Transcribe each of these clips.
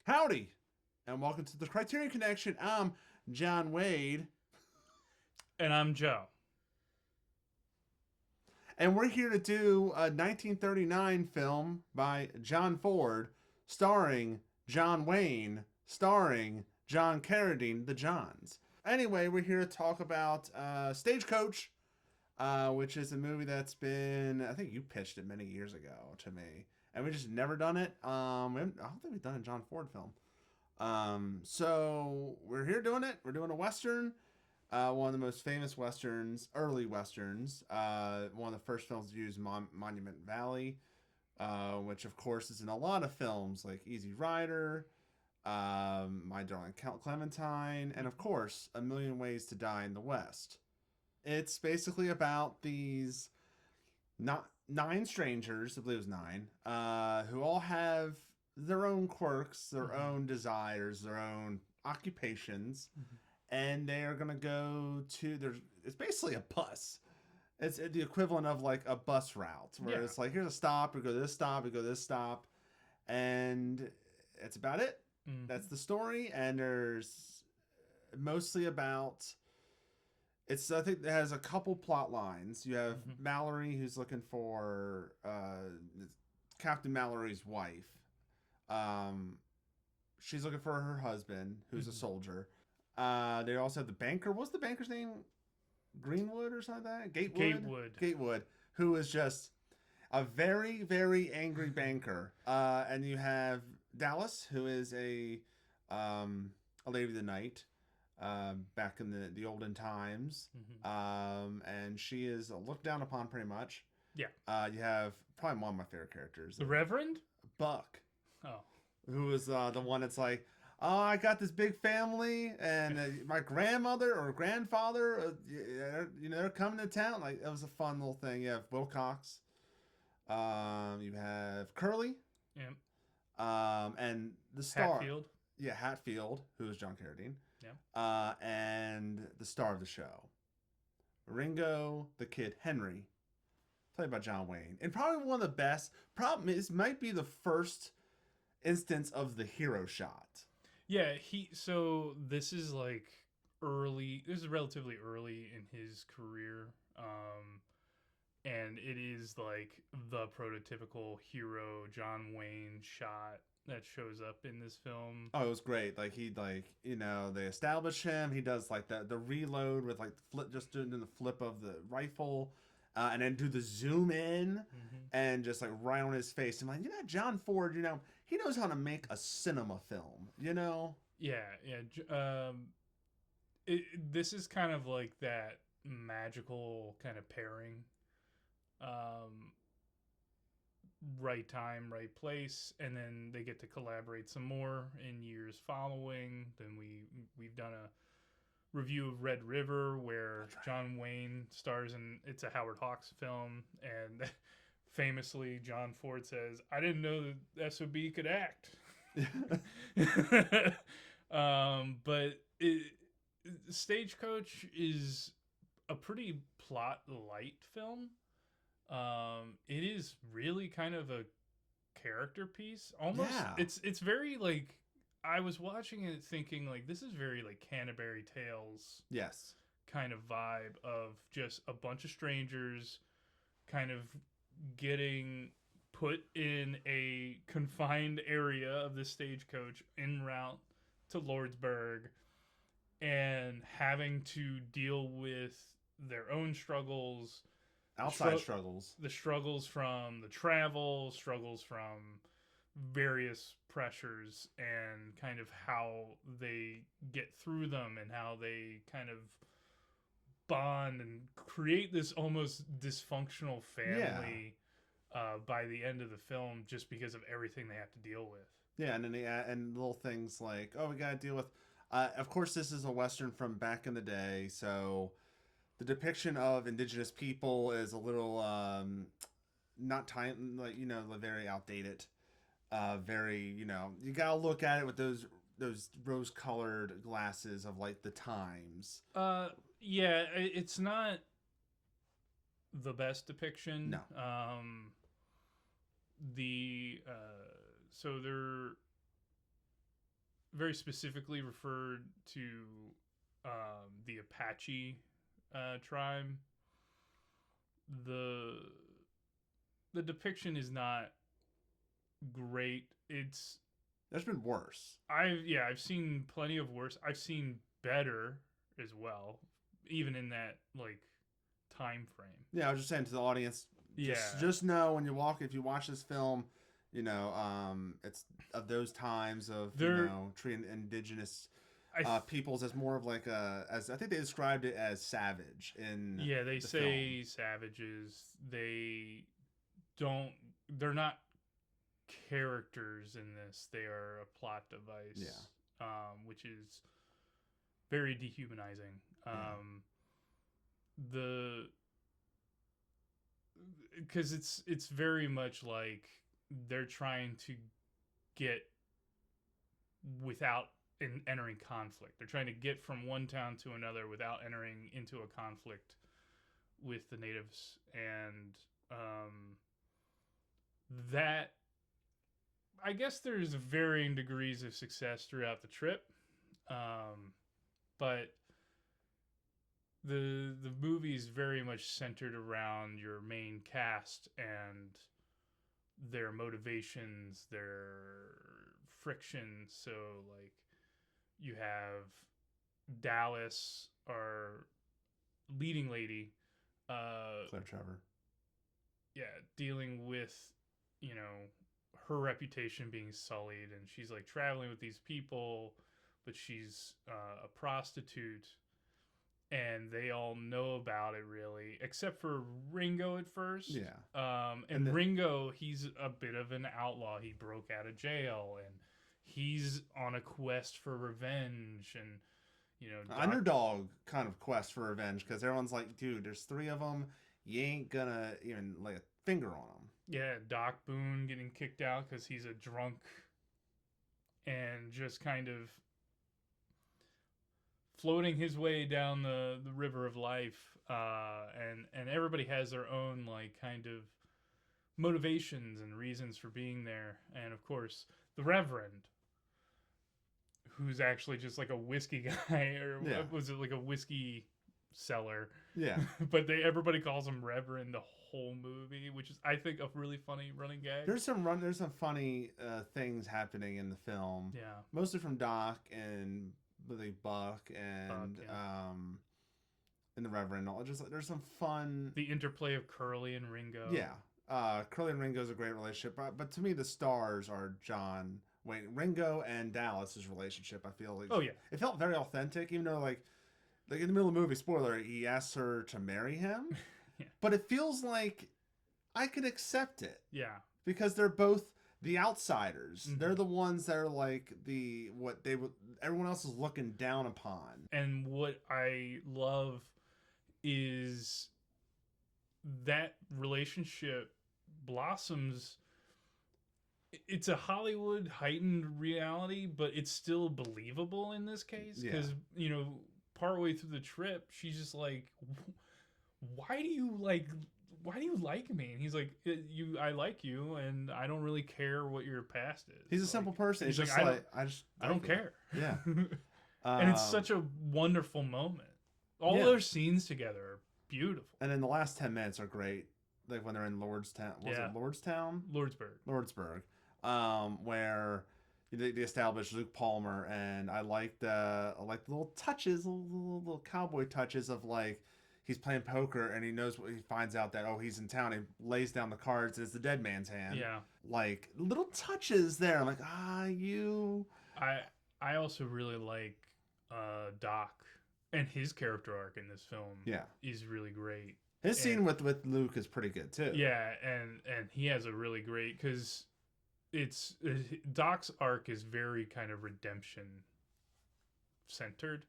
Howdy, and welcome to the Criterion Connection. I'm John Wade, And I'm Joe. and we're here to do a 1939 film by John Ford, starring John Wayne, starring John Carradine, the Johns. Anyway, we're here to talk about Stagecoach, which is a movie that's been, I think you pitched it many years ago to me, and we just never done it. I don't think we've done a John Ford film. So we're here doing it. We're doing a western, one of the most famous westerns, early westerns. One of the first films to use Monument Valley, which of course is in a lot of films like Easy Rider, My Darling Count Clementine, and of course A Million Ways to Die in the West. It's basically about these not nine strangers, I believe it was nine, who all have their own quirks, their own desires, their own occupations, and they are gonna go to there's. It's basically a bus. It's the equivalent of like a bus route, where Yeah. it's like here's a stop, we go to this stop, we go to this stop, and it's about it. That's the story, and there's mostly about I think it has a couple plot lines. You have Mm-hmm. Mallory who's looking for Captain Mallory's wife. Um, she's looking for her husband who's a Mm-hmm. soldier. They also have the banker. What's the banker's name? Greenwood or something like that? Gatewood? Gatewood. Gatewood, who is just a very, very angry banker. And you have Dallas, who is a lady of the night, back in the olden times. Mm-hmm. And she is looked down upon pretty much. Yeah. You have probably one of my favorite characters, The Reverend? Buck, Oh. who is the one that's like, oh, I got this big family, and my grandmother or grandfather, they're coming to town. Like, that was a fun little thing. You have Wilcox, you have Curly, Yeah. and the star, Hatfield. yeah, Hatfield, who is John Carradine, Yeah. and the star of the show, Ringo the Kid Henry, played by John Wayne, and probably one of the best. Problem is, might be the first instance of the hero shot. Yeah, so this is like this is relatively early in his career. And it is like the prototypical hero John Wayne shot that shows up in this film. Oh, it was great. Like they establish him. He does like the reload with like just doing the flip of the rifle, and then do the zoom in, Mm-hmm. and just like right on his face. I'm like, John Ford. He knows how to make a cinema film. Yeah, yeah. This is kind of like that magical kind of pairing. Um, right time, right place, and then they get to collaborate some more in years following. Then we've done a review of Red River where John Wayne stars in. It's a Howard Hawks film, and famously John Ford says, "I didn't know that SOB could act." But Stagecoach is a pretty plot light film. It is really kind of a character piece. Almost, Yeah. it's very like I was watching it thinking like this is very like Canterbury Tales Yes. kind of vibe of just a bunch of strangers kind of getting put in a confined area of the stagecoach en route to Lordsburg and having to deal with their own struggles, Outside struggles. the struggles from the travel, struggles from various pressures, and kind of how they get through them and how they kind of bond and create this almost dysfunctional family by the end of the film just because of everything they have to deal with. Yeah, and then and little things like, oh, we gotta deal with. Of course, this is a western from back in the day, so the depiction of indigenous people is a little not time like very outdated. Very you gotta look at it with those rose colored glasses of like the times. Yeah, it's not the best depiction. No, The so they're very specifically referred to the Apache tribe. The depiction is not great. There's been worse. I've seen plenty of worse. I've seen better as well, even in that like time frame. Yeah, I was just saying to the audience, just know when if you watch this film, it's of those times of treating indigenous peoples as more of like as I think they described it as savage in they say film. Savages. They're not characters in this. They are a plot device. Yeah. Which is very dehumanizing. Because it's very much like they're trying to get without entering conflict. They're trying to get from one town to another without entering into a conflict with the natives, and that I guess there's varying degrees of success throughout the trip, but the movie is very much centered around your main cast and their motivations, their friction. So like you have Dallas, our leading lady, Claire Trevor. Yeah, dealing with, her reputation being sullied, and she's like traveling with these people, but she's a prostitute, and they all know about it really, except for Ringo at first. Yeah. And Ringo, he's a bit of an outlaw. He broke out of jail, and he's on a quest for revenge, and underdog kind of quest for revenge, because everyone's like, dude, there's 3 of them. You ain't gonna even lay a finger on them. Yeah, Doc Boone getting kicked out because he's a drunk and just kind of floating his way down the river of life. And everybody has their own like kind of motivations and reasons for being there. And of course, the Reverend, who's actually just like a whiskey guy, or was it like a whiskey seller? Yeah. But everybody calls him Reverend the whole movie, which is, I think, a really funny running gag. There's some funny things happening in the film. Yeah. Mostly from Doc and Buck and and the Reverend. There's some fun. The interplay of Curly and Ringo. Yeah. Curly and Ringo's a great relationship, but to me the stars are Ringo and Dallas's relationship. I feel like it felt very authentic, even though like in the middle of the movie, spoiler, he asks her to marry him. Yeah. But it feels like I could accept it. Yeah. Because they're both the outsiders. Mm-hmm. They're the ones that are like everyone else is looking down upon. And what I love is that relationship blossoms. It's a Hollywood heightened reality, but it's still believable in this case. Because, partway through the trip, she's just like, why do you like me? And he's like, I like you, and I don't really care what your past is. He's a simple person. He's just I don't care. Yeah. And it's such a wonderful moment. All their scenes together are beautiful. And then the last 10 minutes are great. Like when they're in Lordstown. Was it Lordstown? Lordsburg. Where they established Luke Palmer, and I like the little touches, little cowboy touches of like he's playing poker and he finds out that he's in town. He lays down the cards and it's the dead man's hand. Yeah, like little touches there. I'm like, you. I also really like Doc, and his character arc in this film. Yeah, is really great. His scene with Luke is pretty good too. Yeah, and he has a really great, because Doc's arc is very kind of redemption centered.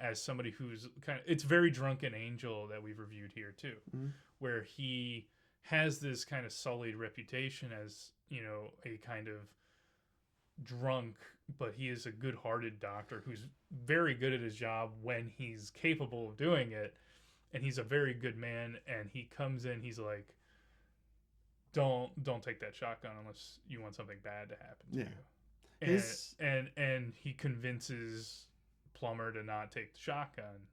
As somebody who's it's very Drunken Angel that we've reviewed here too, where he has this kind of sullied reputation as, a kind of drunk, but he is a good-hearted doctor who's very good at his job when he's capable of doing it, and he's a very good man. And he comes in, he's like, don't take that shotgun unless you want something bad to happen to you. And he convinces Plumber to not take the shotgun,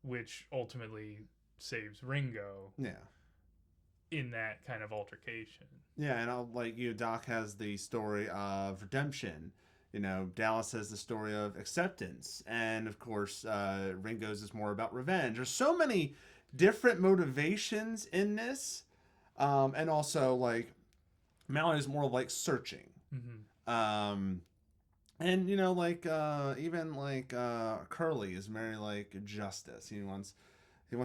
which ultimately saves Ringo. Yeah. In that kind of altercation. Yeah, and Doc has the story of redemption. Dallas has the story of acceptance, and of course, Ringo's is more about revenge. There's so many different motivations in this, and also Mallory is more like searching. Mm-hmm. And even Curly is very justice. He wants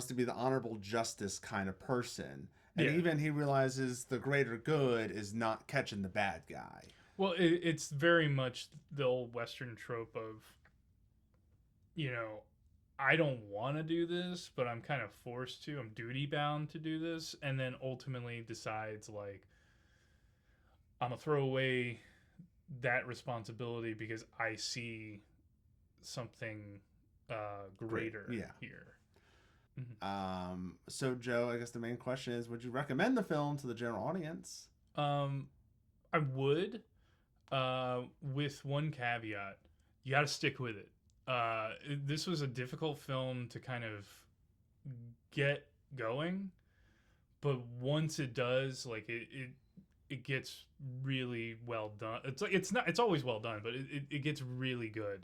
to be the honorable justice kind of person. And even he realizes the greater good is not catching the bad guy. Well, it's very much the old Western trope of, I don't want to do this, but I'm kind of forced to. I'm duty bound to do this. And then ultimately decides, I'm going to throw away that responsibility because I see something greater here. Mm-hmm. So Joe, I guess the main question is, would you recommend the film to the general audience? I would, with one caveat. You got to stick with it. This was a difficult film to kind of get going, but once it does, it gets really well done. It's always well done, but it gets really good.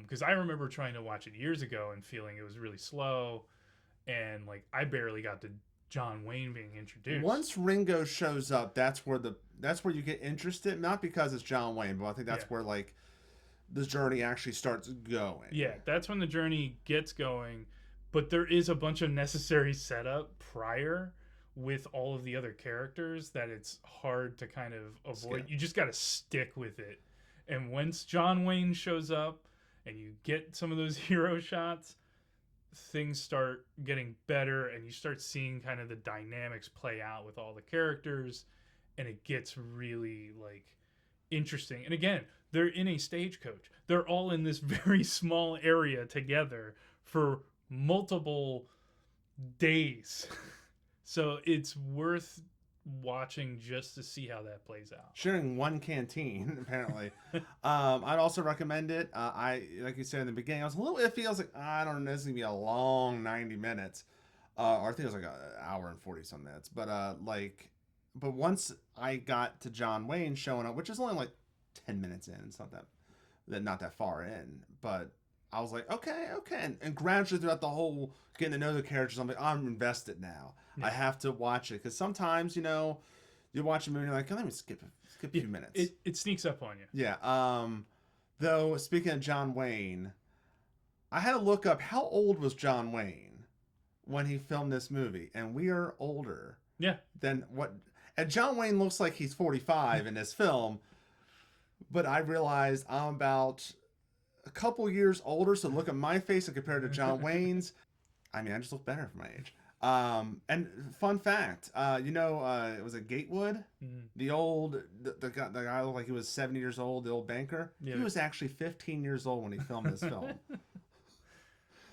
Because I remember trying to watch it years ago and feeling it was really slow, and I barely got to John Wayne being introduced. Once Ringo shows up, that's where you get interested. Not because it's John Wayne, but I think that's where the journey actually starts going. Yeah, that's when the journey gets going. But there is a bunch of necessary setup prior with all of the other characters that it's hard to kind of avoid. You just got to stick with it. And once John Wayne shows up and you get some of those hero shots, things start getting better and you start seeing kind of the dynamics play out with all the characters, and it gets really interesting. And again, they're in a stagecoach. They're all in this very small area together for multiple days. So it's worth watching just to see how that plays out. Sharing one canteen, apparently. I'd also recommend it. Like you said in the beginning, I was a little iffy. I was like, I don't know, this is going to be a long 90 minutes. Or I think it was an hour and 40 some minutes. But but once I got to John Wayne showing up, which is only 10 minutes in, it's not that far in, but I was like, okay. And gradually throughout the whole getting to know the characters, I'm like, I'm invested now. Yeah. I have to watch it. Because sometimes, you watch a movie and you're like, oh, let me skip a few minutes. It sneaks up on you. Yeah. Though, speaking of John Wayne, I had to look up how old was John Wayne when he filmed this movie. And we are older than what... And John Wayne looks like he's 45 in this film. But I realized I'm about a couple years older, so look at my face and compare it to John Wayne's. I mean, I just look better for my age. And fun fact, it was Gatewood, the guy looked like he was 70 years old, the old banker. Yeah. He was actually 15 years old when he filmed this film.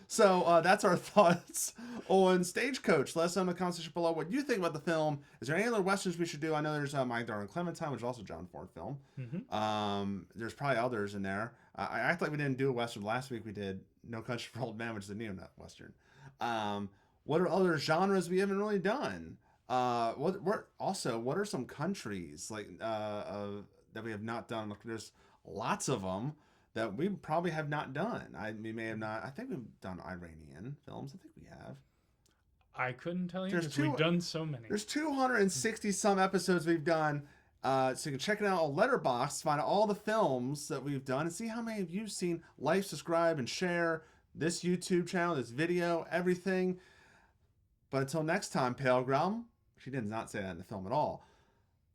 So that's our thoughts on Stagecoach. Let us know in the comment section below what you think about the film. Is there any other westerns we should do? I know there's My Darling Clementine, which is also a John Ford film. Mm-hmm. There's probably others in there. I act like we didn't do a western last week. We did No Country for Old Men, which is a neo-nut western. What are other genres we haven't really done? What are some countries that we have not done? Look, there's lots of them that we probably have not done. We may have not. I think we've done Iranian films. I think we have. I couldn't tell you because we've done so many. There's 260 some episodes we've done. So you can check it out on Letterboxd, find out all the films that we've done, and see how many of you've seen. Like, subscribe, and share this YouTube channel, this video, everything. But until next time, Pilgrim. She did not say that in the film at all.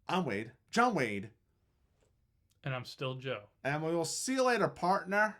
I'm Wade. John Wade. And I'm still Joe. And we will see you later, partner.